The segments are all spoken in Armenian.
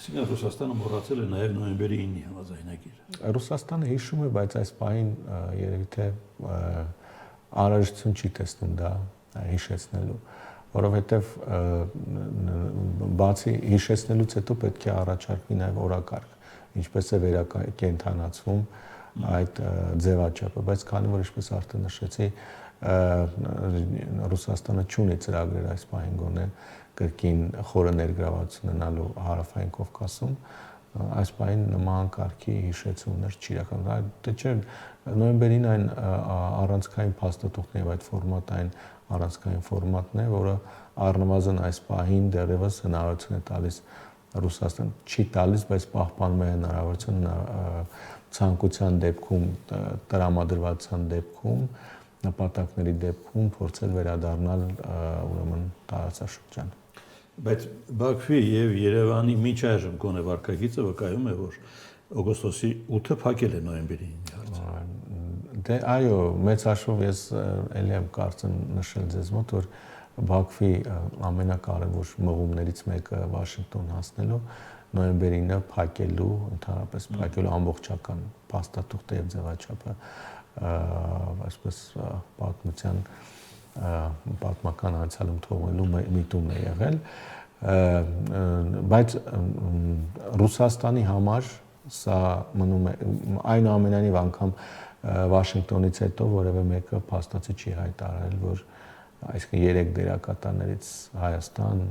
Այսինքն Ռուսաստանը մոռացել է նաև նոյեմբերի 9-ի համաձայնագիրը։ Ռուսաստանը հիշում է, բայց այս պահին երևի թե անհրաժեշտություն չի տեսնում դա հիշեցնելու, որովհետև բացի հիշեցնելուց հետո պետք է առաջարկվի նաև օրակարգ, ինչպես է վերակենդանացվում այդ ձևաչափը, բայց քանի որ ինչպես արդեն նշեցի, Ռուսաստանը չունի ծրագրեր այս պահին գոնե կրկին խորը ներգրավվածություն ունենալու Հարավային Կովկասում, այս պահին նման կարգի հիշեցումներ չի իրականացնում։ Դե չէ, նոյեմբերին այն առանցքային փաստաթուղթն եւ այդ ֆորմատը այն առանցքային ֆորմատն է, որը առնվազն այս պահին դեռևս հնարավորություն է տալիս Ռուսաստան չի տալիս, բայց պահպանում է հնարավորությունը ցանկության դեպքում, տրամադրվածության դեպքում, նպատակների դեպքում փորձել վերադառնալ ուրեմն տարածաշրջան։ Բայց Բաքվի եւ Երևանի մինչ այժմ գոնե վարկագիծը վկայում է, որ օգոստոսի 8-ը փակել է նոյեմբերի 9-ի հարցը։ Դե այո, մեծ հաշվով ես ելի եմ կարծեմ նշել ձեզ մոտ, որ Բաքվի ամենակարևոր մղումներից մեկը Վաշինգտոն հասնելու նոյեմբերի 9-ը փակելու, ընդհանրապես փակելու ամբողջական փաստաթուղթը եւ ձևաչափը, այսպես պատմական անցյալում թողնելու միտումն է եղել, բայց Ռուսաստանի համար սա մնում է այնուամենայնիվ անգամ Վաշինգտոնից հետո որևէ մեկը փաստացի չի հայտարարել, որ այսինքն 3 դերակատարներից Հայաստան,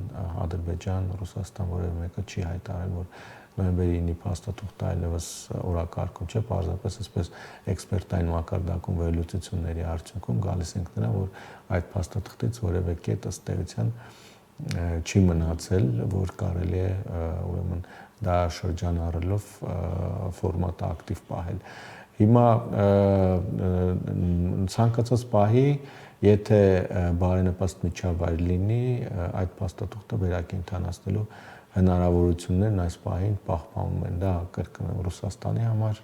Ադրբեջան, Ռուսաստան որևէ մեկը չի հայտարարել, որ նոյեմբերի 9-ի փաստաթուղթը այլևս օրակարգում չէ, պարզապես այսպես էքսպերտային մակարդակում վերլուծությունների արդյունքում գալիս ենք նրան, որ այդ փաստաթղթից որևէ կետ ըստ էության չի մնացել, որ կարելի է ուրեմն դա շրջանառելով ֆորմատը ակտիվ պահել։ Հիմա ցանկացած պահի, եթե բարենպաստ միջավայր լինի, այդ փաստաթուղթը վերակենդանացնելու հնարավորություններն այս պահին պահպանվում են։ Դա կրկնում եմ Ռուսաստանի համար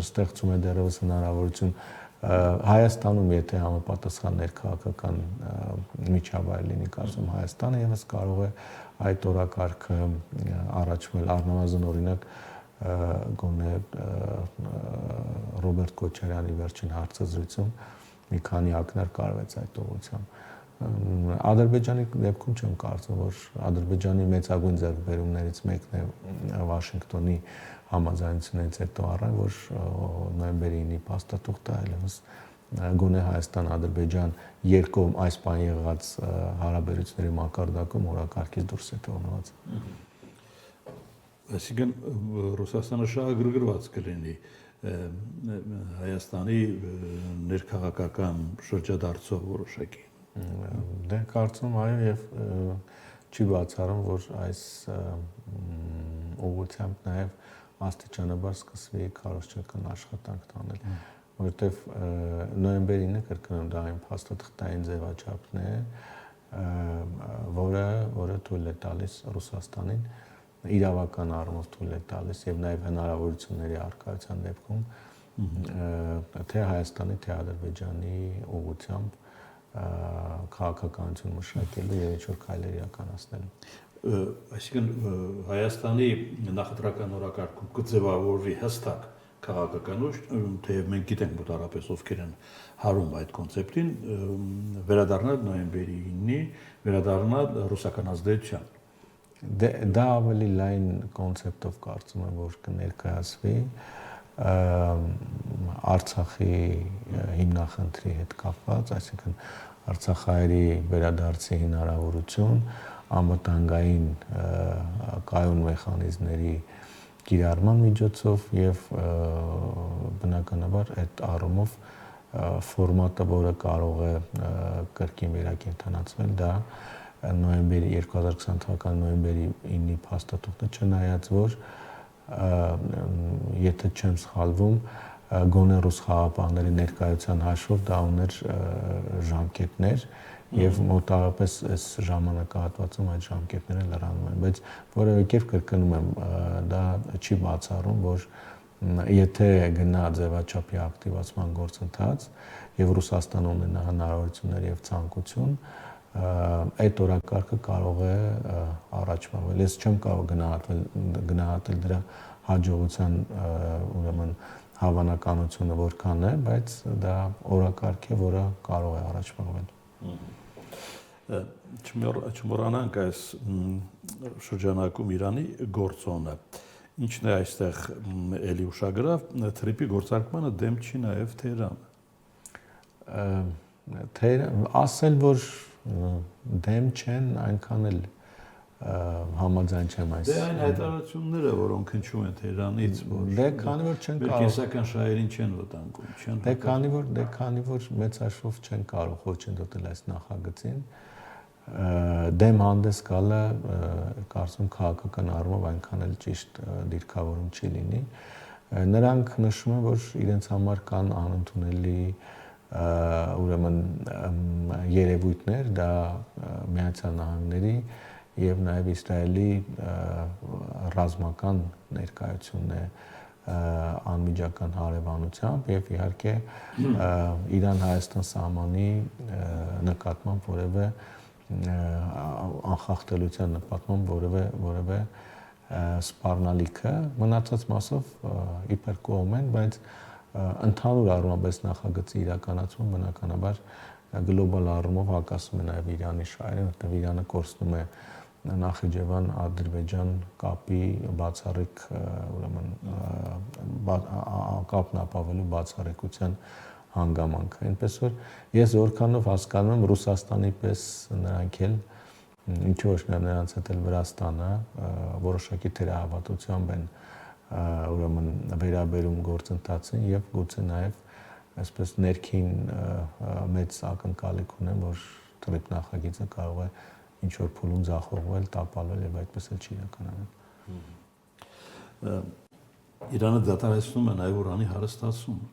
ստեղծում է դեռևս հնարավորություն Հայաստանում, եթե համապատասխան ներքաղաքական միջավայր լինի, կարծում Հայաստանը եւս կարող է այդ օրակարգը առաջվել առնվազն օրինակ գոնե Ռոբերտ Քոչարյանի վերջին հարցազրույցում մի քանի ակնարկ կարվեց այդ ուղղությամբ։ Ադրբեջանի դեպքում չեմ կարծում, որ Ադրբեջանի մեծագույն ձեռքբերումներից մեկն է Վաշինգտոնի համաձայնությունից հետո առան, որ նոյեմբերի 9-ի փաստաթուղթը այլևս գոնե Հայաստան-Ադրբեջան երկկողմ այս բան եղած հարաբերությունների մակարդակում օրակարգից դուրս է թողնված։ Այսինքն Ռուսաստանը շահագրգռված կլինի Հայաստանի ներքաղաքական շրջադարձով որոշակի։ Դե կարծում այո եւ չի բացառում, որ այս ուղղությամբ նաեւ աստիճանաբար սկսվի քարոզչական աշխատանք տանել, որովհետեւ նոյեմբերի 9-ը կրկնում դա այն փաստաթղթային ձևաչափն է, որը թույլ է տալիս Ռուսաստանին իրավական առումով թույլ է տալիս եւ նաեւ հնարավորությունների առկայության դեպքում թե Հայաստանի, թե Ադրբեջանի ուղղությամբ քաղաքականություն մշակելու եւ ինչ-որ քայլեր իրականացնելու։ Այսինքն Հայաստանի նախընտրական օրակարգում կձևավորվի հստակ քաղաքական ուժ, թեև մենք գիտենք մոտարապես ովքեր են հարում այդ կոնցեպտին, վերադառնալ նոյեմբերի 9-ի, վերադառնալ ռուսական ազդեցության։ Դա ավելի լայն կոնցեպտով կարծում եմ, որ կներկայացվի Արցախի հիմնախնդրի հետ կապված, այսինքն Արցախահայերի վերադարձի հնարավորություն, անվտանգային կայուն մեխանիզմների կիրառման միջոցով եւ բնականաբար այդ առումով ֆորմատը, որը կարող է կրկին վերակենդանացվել, դա նոյեմբերի 2020 թվականի նոյեմբերի 9-ի փաստաթուղթը, չնայած որ եթե չեմ սխալվում, գոնե ռուս խաղաղապահների ներկայության հաշվով դա ուներ ժամկետներ եւ մոտավորապես այս ժամանակահատվածում այդ ժամկետները լրանում են, բայց որևէ կերպ կրկնում եմ, դա չի բացառում, որ եթե գնա ձևաչափի ակտիվացման գործընթաց եւ Ռուսաստանը ունենա հնարավորություններ եւ ցանկություն, այդ օրակարգը կարող է առաջ մղվել։ Ես չեմ կարող գնահատել դրա հաջողության ուրեմն հավանականությունը որքան է, բայց դա օրակարգ է, որը կարող է առաջ մղվել։ Չմոռանանք այս շրջանակում Իրանի գործոնը։ Ինչն է այստեղ էլի ուշագրավ, թրիպի գործարկմանը դեմ չի նաև Թեհրանը։ Ասել, որ դեմ չեն, այնքան էլ համաձայն չեմ այս։ Դե այն հայտարարությունները, որոնք հնչում են Թեհրանից, որ դե քանի որ չեն կարող կենսական շահերին չեն վտանգում, չեն։ Դե քանի որ մեծ հաշվով չեն կարող խոչընդոտել այս նախագծին, դեմ հանդես գալը կարծում քաղաքական առումով այնքան էլ ճիշտ դիրքավորում չի լինի։ Նրանք նշում են, որ իրենց համար կան անընդունելի ուրեմն երևույթներ, դա Միացյալ Նահանգների եւ նաեւ Իսրայելի ռազմական ներկայությունն է անմիջական հարևանությամբ եւ իհարկե Իրան-Հայաստան սահմանի նկատմամբ որևէ անխախտելիության նկատմամբ որևէ սպառնալիքը մնացած մասով իբր կողմ են, բայց ընդհանուր առումով այս նախագծի իրականացումը բնականաբար գլոբալ առումով հակասում է նաև Իրանի շահերին, որտեղ Իրանը կորցնում է Նախիջևան Ադրբեջան կապի բացառիկ ուրեմն կապն ապավելու բացառիկության հանգամանքը։ Այնպես որ ես որքանով հասկանում եմ Ռուսաստանի պես նրանք էլ ինչու ոչ նրանց հետ էլ Վրաստանը որոշակի թերահավատությամբ են ուրեմն վերաբերում գործընթացին եւ գուցե նաեւ այսպես ներքին մեծ ակնկալիք ունեն, որ թրիպ նախագիծը կարող է ինչ որ փուլում ձախողվել, տապալվել եւ այդպես էլ չի իրականանալ։ Իրանը դադարեցնում է նաեւ ուրանի հարստացումը։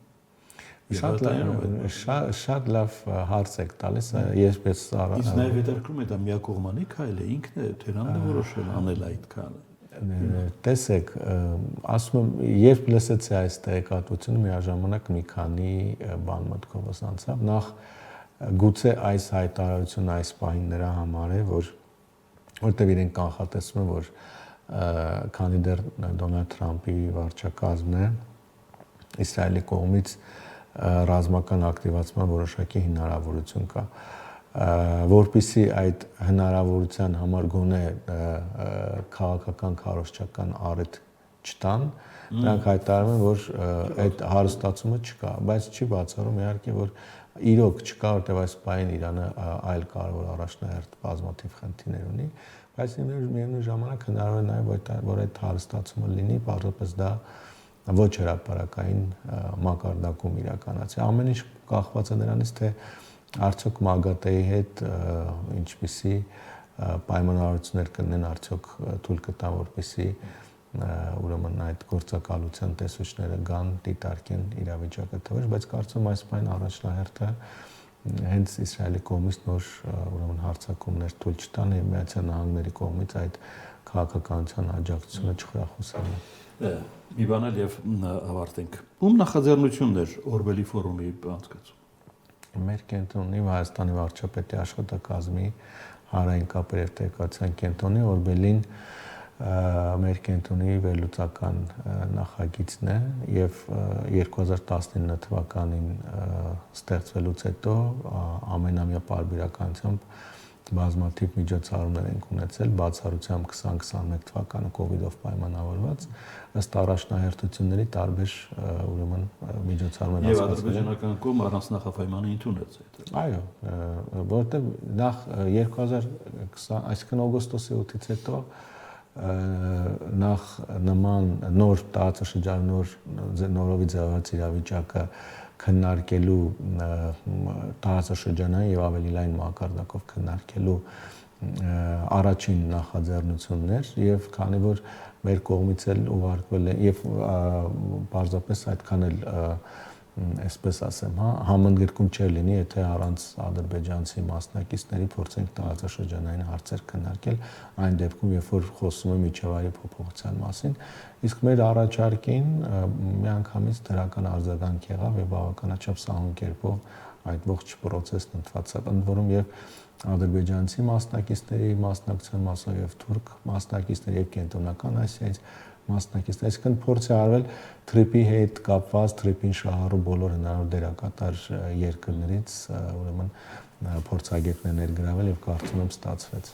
Շատ լավ հարց եք տալիս, ես իսկ նաև հետաքրքրում է դա միակողմանի քայլ է, ինքն է Թեհրանը որոշել անել այդ քայլը։ Տեսեք, ասում եմ, երբ լսեցի այս տեղեկատվությունը, միաժամանակ մի քանի բան մտքովս անցավ, նախ գուցե այս հայտարարությունը այս պահին նրա համար է, որտեղ իրենք կանխատեսում են, որ քանի դեռ Դոնալդ Թրամփի վարչակազմն է Իսրայելի կողմից ռազմական ակտիվացման որոշակի հնարավորություն կա, որպեսզի այդ հնարավորության համար գոնե քաղաքական քարոզչական առիթ չտան, նրանք հայտարարում են, որ այդ հարստացումը չկա, բայց չի բացառում իհարկե, որ իրոք չկա, որտեղ այս պահին Իրանը այլ կարևոր առաջնահերթ բազմաթիվ խնդիրներ ունի, բայց միևնույն ժամանակ հնարավոր է նաև, որ այդ հարստացումը լինի, պարզապես դա ոչ հրապարակային մակարդակում իրականացի։ Ամեն ինչ կախված է նրանից, թե արդյոք ՄԱԳԱՏԵ-ի հետ ինչպիսի պայմանավորություններ կնեն, արդյոք թույլ կտան, որպեսզի ուրեմն այդ գործակալության տեսուչները գան, դիտարկեն իրավիճակը թվեր, բայց կարծում այս բան առաջնահերթը հենց Իսրայելի կողմից նոր ուրեմն հարձակումներ թույլ չտան եւ Միացյալ Նահանգների կողմից այդ քաղաքականության աջակցությունը չխրախուսելը։ Մի բան էլ եւ ավարտենք։ Ում նախաձեռնություններ Օրբելի ֆորումի անցկացում։ Մեր կենտրոնի Հայաստանի վարչապետի աշխատակազմի հանրային կապեր եւ տեղեկատվության կենտրոնի Օրբելին մեր կենտրոնի վերլուծական նախագիծն է եւ 2019 թվականին ստեղծվելուց հետո ամենամյա պարբերականությամբ բազմաթիվ միջոցառումներ ենք ունեցել, բացառությամբ 2021 թվականը COVID-ով պայմանավորված, ըստ առաջնահերթությունների տարբեր ուրեմն միջոցառումներ եւ ադրբեջանական կողմը առանց նախապայմանի ընդունեց այդ։ Այո, որովհետեւ նախ 2020, այսինքն օգոստոսի 8-ից հետո նախ նման նոր տարածաշրջանի նորովի ձևավորած իրավիճակը քննարկելու տարածաշրջանային եւ ավելի լայն մակարդակով քննարկելու առաջին նախաձեռնություններ եւ քանի որ մեր կողմից էլ ուղարկվել է եւ պարզապես այդքան էլ այսպես ասեմ, համընդգրկում չէր լինի, եթե առանց ադրբեջանցի մասնակիցների փորձենք տարածաշրջանային հարցեր քննարկել, այն դեպքում, երբ որ խոսում է միջավայրի փոփոխության մասին, իսկ մեր առաջարկին միանգամից դրական արձագանք եղավ եւ բավականաչափ սահուն կերպով այդ ողջ process-ն ընդվացավ, ընդ որում եւ ադրբեջանցի մասնակիցների մասնակցության, մասով եւ թուրք մասնակիցներ եւ կենտրոնական Ասիայից մասնակիցներ, այսինքն փորձ է արվել թրիպի հետ կապված, թրիպին շահառու բոլոր հնարավոր դերակատար երկրներից ուրեմն փորձագետներ ներգրավել եւ կարծում եմ ստացվեց։